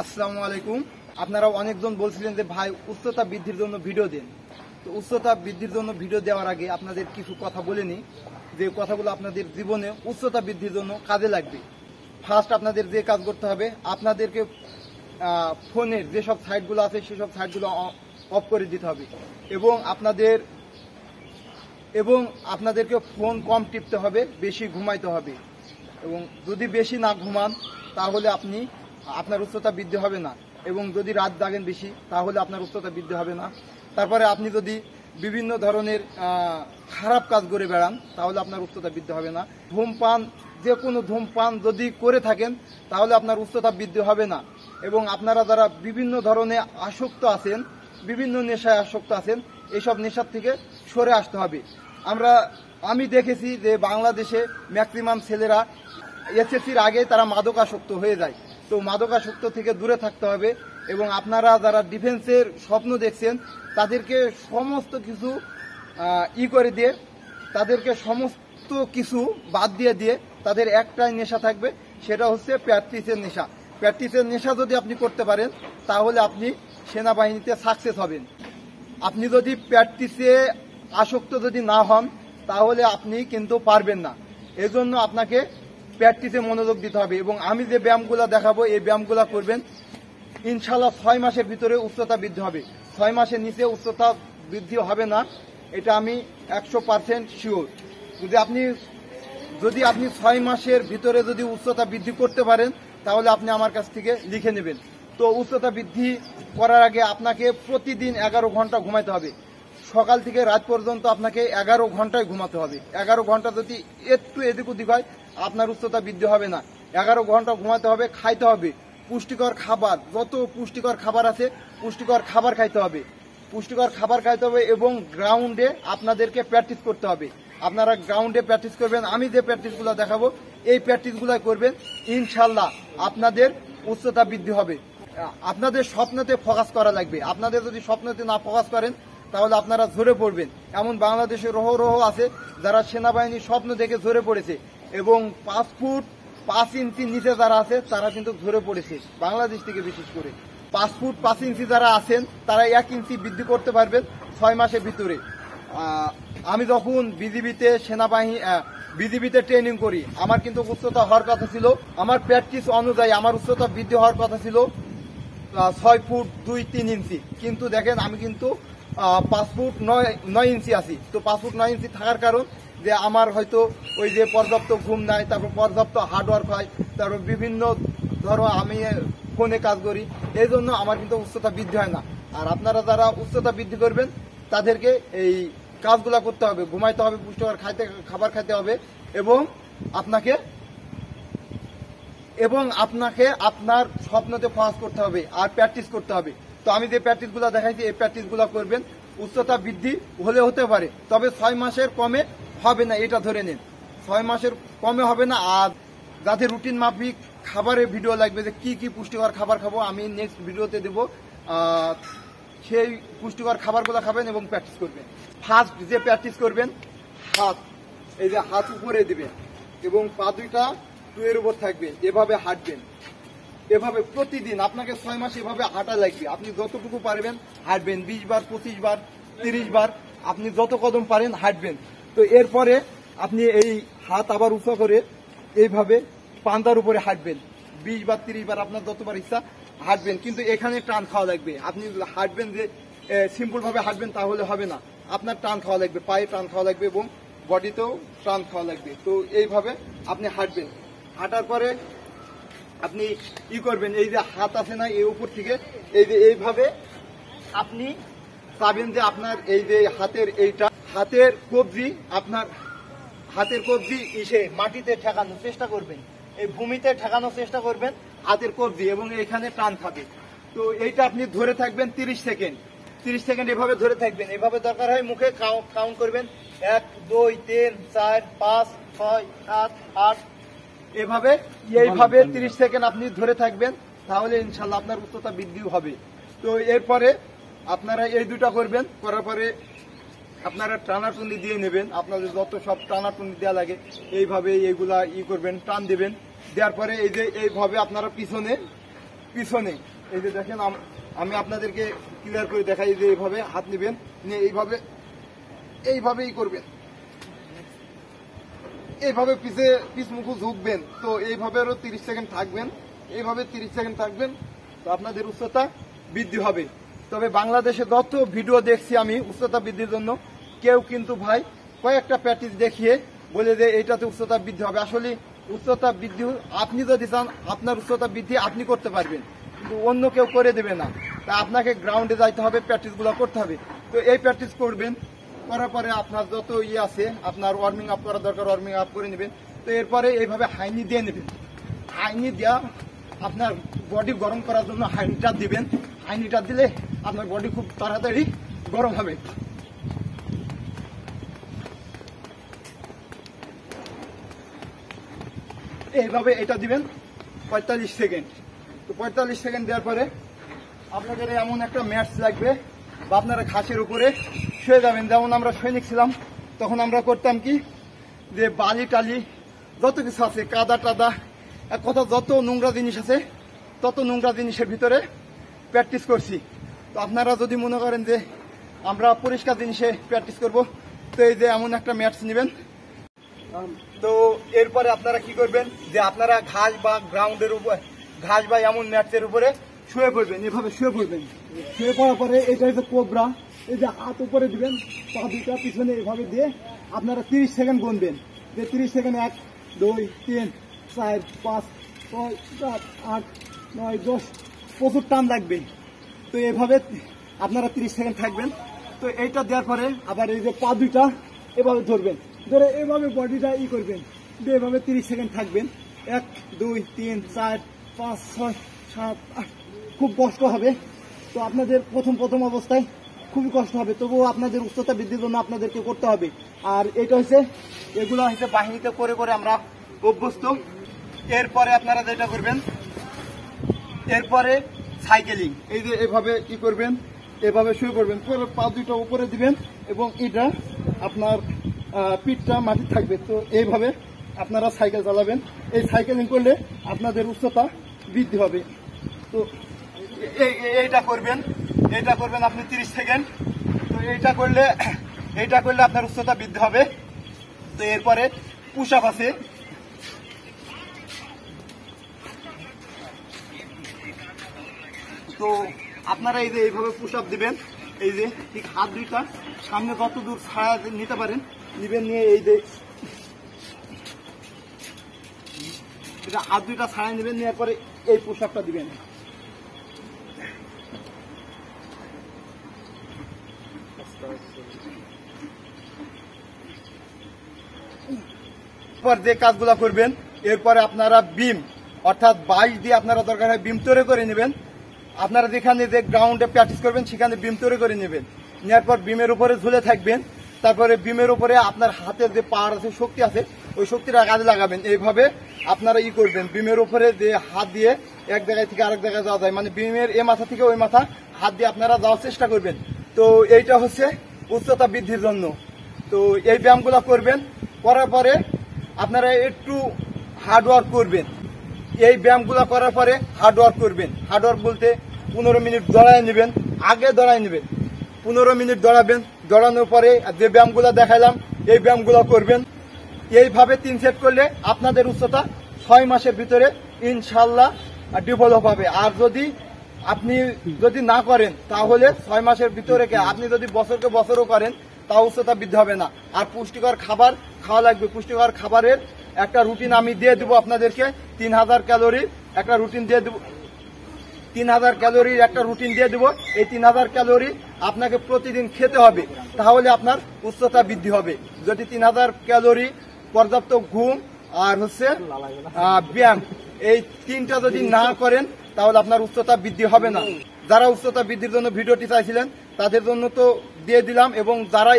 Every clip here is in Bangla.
আসসালামু আলাইকুম। আপনারা অনেকজন বলছিলেন যে ভাই উচ্চতা বৃদ্ধির জন্য ভিডিও দিন। তো উচ্চতা বৃদ্ধির জন্য ভিডিও দেওয়ার আগে আপনাদের কিছু কথা বলে নিই, যে কথাগুলো আপনাদের জীবনে উচ্চতা বৃদ্ধির জন্য কাজে লাগবে। ফার্স্ট আপনাদের যে কাজ করতে হবে, আপনাদেরকে ফোনের যেসব সাইটগুলো আছে সেসব সাইটগুলো অফ করে দিতে হবে এবং আপনাদেরকে ফোন কম টিপতে হবে, বেশি ঘুমাইতে হবে। এবং যদি বেশি না ঘুমান তাহলে আপনার উচ্চতা বৃদ্ধি হবে না, এবং যদি রাত জাগেন বেশি তাহলে আপনার উচ্চতা বৃদ্ধি হবে না। তারপরে আপনি যদি বিভিন্ন ধরনের খারাপ কাজ করে বেড়ান তাহলে আপনার উচ্চতা বৃদ্ধি হবে না। ধূমপান, যে কোনো ধূমপান যদি করে থাকেন তাহলে আপনার উচ্চতা বৃদ্ধি হবে না। এবং আপনারা যারা বিভিন্ন ধরনের আসক্ত আছেন, বিভিন্ন নেশায় আসক্ত আছেন, এইসব নেশার থেকে সরে আসতে হবে। আমি দেখেছি যে বাংলাদেশে ম্যাক্সিমাম ছেলেরা এসএসসির আগে তারা মাদকাসক্ত হয়ে যায়। তো মাদকাসক্ত থেকে দূরে থাকতে হবে। এবং আপনারা যারা ডিফেন্সের স্বপ্ন দেখছেন তাদেরকে সমস্ত কিছু করে দিয়ে, তাদেরকে সমস্ত কিছু বাদ দিয়ে তাদের একটাই নেশা থাকবে, সেটা হচ্ছে প্র্যাকটিসের নেশা। প্র্যাকটিসের নেশা যদি আপনি করতে পারেন তাহলে আপনি সেনাবাহিনীতে সাকসেস হবেন। আপনি যদি প্র্যাকটিসে আসক্ত যদি না হন তাহলে আপনি কিন্তু পারবেন না। এজন্য আপনাকে প্র্যাকটিসে মনোযোগ দিতে হবে। এবং আমি যে ব্যায়ামগুলো দেখাবো এই ব্যায়ামগুলো করবেন, ইনশাল্লাহ 6 মাসের ভিতরে উচ্চতা বৃদ্ধি হবে। 6 মাসের নিচে উচ্চতা বৃদ্ধি হবে না, এটা আমি 100% শিওর। যদি আপনি 6 মাসের ভিতরে যদি উচ্চতা বৃদ্ধি করতে পারেন তাহলে আপনি আমার কাছ থেকে লিখে নেবেন। তো উচ্চতা বৃদ্ধি করার আগে আপনাকে প্রতিদিন 11 ঘন্টা ঘুমাতে হবে। সকাল থেকে রাত পর্যন্ত আপনাকে 11 ঘন্টায় ঘুমাতে হবে। 11 ঘন্টা যদি একটু এদিক ওদিক হয় আপনার উচ্চতা বৃদ্ধি হবে না। 11 ঘন্টা ঘুমাতে হবে, খাইতে হবে পুষ্টিকর খাবার, যত পুষ্টিকর খাবার আছে পুষ্টিকর খাবার খাইতে হবে, এবং গ্রাউন্ডে আপনাদেরকে প্র্যাকটিস করতে হবে। আপনারা গ্রাউন্ডে প্র্যাকটিস করবেন, আমি যে প্র্যাকটিসগুলো দেখাবো এই প্র্যাকটিসগুলো করবেন, ইনশাল্লাহ আপনাদের উচ্চতা বৃদ্ধি হবে। আপনাদের স্বপ্নতে ফোকাস করা লাগবে। আপনাদের যদি স্বপ্নতে না ফোকাস করেন তাহলে আপনারা ঝরে পড়বেন। এমন বাংলাদেশে রহ আছে যারা সেনাবাহিনীর স্বপ্ন দেখে ঝরে পড়েছে, এবং 5 ফুট 5 ইঞ্চি নিচে যারা আছে তারা কিন্তু ঝরে পড়েছে বাংলাদেশ থেকে। বিশেষ করে 5 ফুট 5 ইঞ্চি যারা আছেন তারা 1 ইঞ্চি বৃদ্ধি করতে পারবেন 6 মাসের ভিতরে। আমি যখন বিজিবিতে ট্রেনিং করি, আমার কিন্তু উচ্চতা হওয়ার কথা ছিল, আমার প্র্যাকটিস অনুযায়ী আমার উচ্চতা বৃদ্ধি হওয়ার কথা ছিল 6 ফুট 2-3 ইঞ্চি, কিন্তু দেখেন আমি কিন্তু 5 ফুট 9 ইঞ্চি আছি। তো 5 ফুট 9 ইঞ্চি থাকার কারণ যে আমার হয়তো ওই যে পর্যাপ্ত ঘুম নাই, তারপর পর্যাপ্ত হার্ডওয়ার্ক হয়, তারপর বিভিন্ন আমি ফোনে কাজ করি, এই জন্য আমার কিন্তু উচ্চতা বৃদ্ধি হয় না। আর আপনারা যারা উচ্চতা বৃদ্ধি করবেন তাদেরকে এই কাজগুলা করতে হবে, ঘুমাইতে হবে, পুষ্টিকর খাবার খাইতে হবে, এবং আপনাকে আপনার স্বপ্নতে ফোকাস করতে হবে আর প্র্যাকটিস করতে হবে। তো আমি যে প্র্যাকটিসগুলো দেখাইছি এই প্র্যাকটিসগুলো করবেন। উচ্চতা বৃদ্ধি হতে পারে, তবে 6 মাসের কমে হবে না, এটা ধরে নিন। 6 মাসের কমে হবে না। আর যাদের রুটিন মাফিক খাবারের ভিডিও লাগবে, যে কি কি পুষ্টিকর খাবার খাবো, আমি নেক্সট ভিডিওতে দেবো। সেই পুষ্টিকর খাবারগুলো খাবেন এবং প্র্যাকটিস করবেন। ফার্স্ট যে প্র্যাকটিস করবেন, হাত উপরে দিবেন এবং পা দুইটা টুয়ের উপর থাকবে, এভাবে হাঁটবেন। এভাবে প্রতিদিন আপনাকে 6 মাস এভাবে হাঁটা লাগবে। আপনি যতটুকু পারবেন হাঁটবেন, 20 বার, 25 বার, 30 বার, আপনি যত কদম পারেন হাঁটবেন। তো এরপরে আপনি এই হাত আবার উঁচু করে এইভাবে পান্তার উপরে হাঁটবেন, 20 বার 30 বার আপনার যতবার ইচ্ছা হাঁটবেন। কিন্তু এখানে টান খাওয়া লাগবে। আপনি হাঁটবেন যে সিম্পল ভাবে হাঁটবেন তাহলে হবে না, আপনার টান খাওয়া লাগবে, পায়ে টান খাওয়া লাগবে এবং বডিতেও টান খাওয়া লাগবে। তো এইভাবে আপনি হাঁটবেন। হাঁটার পরে আপনি করবেন, এই যে হাত আছে না, এই উপর থেকে এইভাবে আপনি পাবেন যে আপনার এই যে হাতের কবজি মাটিতে ঠেকানোর চেষ্টা করবেন, এই ভূমিতে ঠেকানোর চেষ্টা করবেন হাতের কবজি, এবং এখানে টান খাবে। তো এইটা আপনি ধরে থাকবেন 30 সেকেন্ড। 30 সেকেন্ড এভাবে ধরে থাকবেন। এভাবে দরকার হয় মুখে কাউন্ট করবেন, 1 2 3 4 5 6 7 8, এইভাবে 30 সেকেন্ড আপনি ধরে থাকবেন, তাহলে ইনশাল্লাহ আপনার উচ্চতা বৃদ্ধি হবে। তো এরপরে আপনারা এই দুটা করবেন। করার পরে আপনারা টানাটুনি দিয়ে নেবেন, আপনাদের যত সব টানাটুনি দেওয়া লাগে এইভাবে এইগুলা করবেন, টান দেবেন। দেওয়ার পরে এইভাবে আপনারা পিছনে পিছনে। এই যে দেখেন, আমি আপনাদেরকে ক্লিয়ার করে দেখাই যে এইভাবে হাত নেবেন, নিয়ে এইভাবেই করবেন, এইভাবে পিছ মুখ ঝুঁকবেন। তো এইভাবে আরো 30 সেকেন্ড থাকবেন, এইভাবে 30 সেকেন্ড থাকবেন, তো আপনাদের উচ্চতা বৃদ্ধি হবে। তবে বাংলাদেশে যত ভিডিও দেখছি আমি উচ্চতা বৃদ্ধির জন্য, কেউ কিন্তু ভাই কয়েকটা প্র্যাকটিস দেখিয়ে বলে যে এইটাতে উচ্চতা বৃদ্ধি হবে। আসলে উচ্চতা বৃদ্ধি আপনি যদি চান আপনার উচ্চতা বৃদ্ধি আপনি করতে পারবেন, কিন্তু অন্য কেউ করে দেবে না। তা আপনাকে গ্রাউন্ডে যাইতে হবে, প্র্যাকটিসগুলো করতে হবে। তো এই প্র্যাকটিস করবেন, করার পরে আপনার যত আছে আপনার ওয়ার্মিং আপ করা দরকার ওয়ার্মিং আপ করে নেবেন। তো এরপরে এইভাবে হাইনি দিয়ে নেবেন, হাইনি দেওয়া আপনার বডি গরম করার জন্য হাইনিটা দিবেন। হাইনিটা দিলে আপনার বডি খুব তাড়াতাড়ি গরম হবে। এইভাবে এটা দিবেন 45 সেকেন্ড। তো 45 সেকেন্ড দেওয়ার পরে আপনাদের এমন একটা ম্যাটস লাগবে, বা আপনারা ঘাসের উপরে শুয়ে যাবেন। যেমন আমরা সৈনিক ছিলাম, তখন আমরা করতাম কি, যে বালি টালি যত কিছু আছে, কাদা টাদা, এক কথা যত নোংরা জিনিস আছে, তত নোংরা জিনিসের ভিতরে প্র্যাকটিস করছি। তো আপনারা যদি মনে করেন যে আমরা পরিষ্কার জিনিসে প্র্যাকটিস করব, তো এই যে এমন একটা ম্যাটস নেবেন। তো এরপরে আপনারা কি করবেন, যে আপনারা ঘাস বা গ্রাউন্ডের উপর, ঘাস বা এমন ম্যাটসের উপরে শুয়ে পড়বেন, এভাবে শুয়ে পড়বেন। শুয়ে পড়ার পরে এটা হচ্ছে কোবরা, এই যে হাত উপরে দিবেন, পা দুটা পিছনে এভাবে দিয়ে আপনারা 30 সেকেন্ড গুনবেন। যে 30 সেকেন্ড 1 2 3 4 5 6 7 8 9 10, প্রচুর টান লাগবে। তো এভাবে আপনারা 30 সেকেন্ড থাকবেন। তো এইটা দেওয়ার পরে আবার এই যে পা দুইটা এভাবে ধরবেন, ধরে এভাবে বডিটা করবেন, এভাবে 30 সেকেন্ড থাকবেন। 1 2 3 4 5 6 7 8, খুব কষ্ট হবে। তো আপনাদের প্রথম অবস্থায় খুবই কষ্ট হবে, তবুও আপনাদের উচ্চতা বৃদ্ধির জন্য আপনাদেরকে করতে হবে। আর এটা হচ্ছে, এগুলো হচ্ছে বাহিনীতে করে করে আমরা অভ্যস্ত। এরপরে আপনারা যেটা করবেন, এরপরে সাইকেলিং, এই যে এভাবে করবেন, এভাবে শুরু করবেন, পা দুটো উপরে দিবেন এবং এটা আপনার পিঠটা মাটি থাকবে। তো এইভাবে আপনারা সাইকেল চালাবেন। এই সাইকেলিং করলে আপনাদের উচ্চতা বৃদ্ধি হবে। তো এইটা করবেন আপনি 30 সেকেন্ড। তো এইটা করলে আপনার উচ্চতা বৃদ্ধি হবে। তো এরপরে পুশ আপ আছে, তো আপনারা এই যে এইভাবে পুশ আপ দিবেন। এই যে ঠিক হাত দুইটা সামনে যত দূর ছাড়া নিতে পারেন নিবেন, নিয়ে এই যে হাত দুইটা ছাড়া নেবেন, নেওয়ার পরে এই পুশ আপটা দিবেন। যে কাজগুলো করবেন, এরপরে আপনারা বিম অর্থাৎ 22 দিয়ে আপনারা দরকার হয় বিম তৈরি করে নেবেন। আপনারা যেখানে যে গ্রাউন্ডে প্র্যাকটিস করবেন সেখানে বিম তৈরি করে নেবেন। নেওয়ার পর বিমের উপরে ঝুলে থাকবেন। তারপরে বিমের উপরে আপনার হাতের যে পাওয়ার আছে, শক্তি আছে, ওই শক্তিটা কাজে লাগাবেন। এইভাবে আপনারা করবেন, বিমের উপরে যে হাত দিয়ে এক জায়গায় থেকে আরেক জায়গায় যাওয়া যায়, মানে বিমের এ মাথা থেকে ওই মাথা হাত দিয়ে আপনারা যাওয়ার চেষ্টা করবেন। তো এইটা হচ্ছে উচ্চতা বৃদ্ধির জন্য। তো এই ব্যায়ামগুলো করবেন, করার পরে আপনারা একটু হার্ডওয়ার্ক করবেন। এই ব্যায়ামগুলো করার পরে হার্ডওয়ার্ক করবেন। হার্ডওয়ার্ক বলতে 15 মিনিট দৌড়ায় নেবেন, আগে দৌড়ায় নেবেন, 15 মিনিট দৌড়াবেন। দৌড়ানোর পরে যে ব্যায়ামগুলো দেখাইলাম এই ব্যায়ামগুলো করবেন। এইভাবে 3 সেট করলে আপনাদের উচ্চতা 6 মাসের ভিতরে ইনশাল্লাহ ডেভেলপ হবে। আর আপনি যদি না করেন তাহলে 6 মাসের ভিতরে, আপনি যদি বছরকে বছরও করেন তা উচ্চতা বৃদ্ধি হবে না। আর পুষ্টিকর খাবার খাওয়া লাগবে। পুষ্টিকর খাবারের একটা রুটিন আমি দিয়ে দেবো আপনাদেরকে। 3000 ক্যালোরির একটা রুটিন দিয়ে দেবো। 3000 ক্যালোরির একটা রুটিন দিয়ে দেবো। এই 3000 ক্যালোরি আপনাকে প্রতিদিন খেতে হবে, তাহলে আপনার উচ্চতা বৃদ্ধি হবে। যদি 3000 ক্যালোরি, পর্যাপ্ত ঘুম আর ব্যায়াম, এই 3টা যদি না করেন তাহলে আপনার উচ্চতা বৃদ্ধি হবে না। যারা উচ্চতা বৃদ্ধির জন্য ভিডিওটি চাইছিলেন তাদের জন্য তো দিয়ে দিলাম, এবং যারা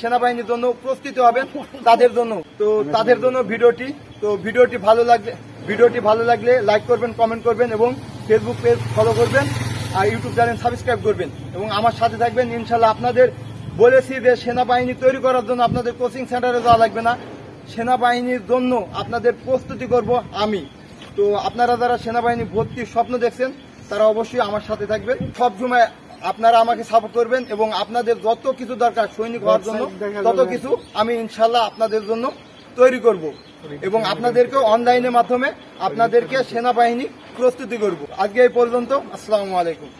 সেনাবাহিনীর জন্য প্রস্তুত হবেন তাদের জন্য ভিডিওটি ভালো লাগলে লাইক করবেন, কমেন্ট করবেন এবং ফেসবুক পেজ ফলো করবেন আর ইউটিউব চ্যানেল সাবস্ক্রাইব করবেন এবং আমার সাথে থাকবেন। ইনশাল্লাহ আপনাদের বলেছি যে সেনাবাহিনী তৈরি করার জন্য আপনাদের কোচিং সেন্টারে যাওয়া লাগবে না। সেনাবাহিনীর জন্য আপনাদের প্রস্তুতি করব আমি। তো আপনারা যারা সেনাবাহিনী ভর্তির স্বপ্ন দেখছেন তারা অবশ্যই আমার সাথে থাকবেন। সবসময় আপনারা আমাকে সাপোর্ট করবেন এবং আপনাদের যত কিছু দরকার সৈনিক হওয়ার জন্য তত কিছু আমি ইনশাল্লাহ আপনাদের জন্য তৈরি করব এবং আপনাদেরকে অনলাইনের মাধ্যমে আপনাদেরকে সেনাবাহিনী প্রস্তুতি করব। আজকে এই পর্যন্ত। আসসালামু আলাইকুম।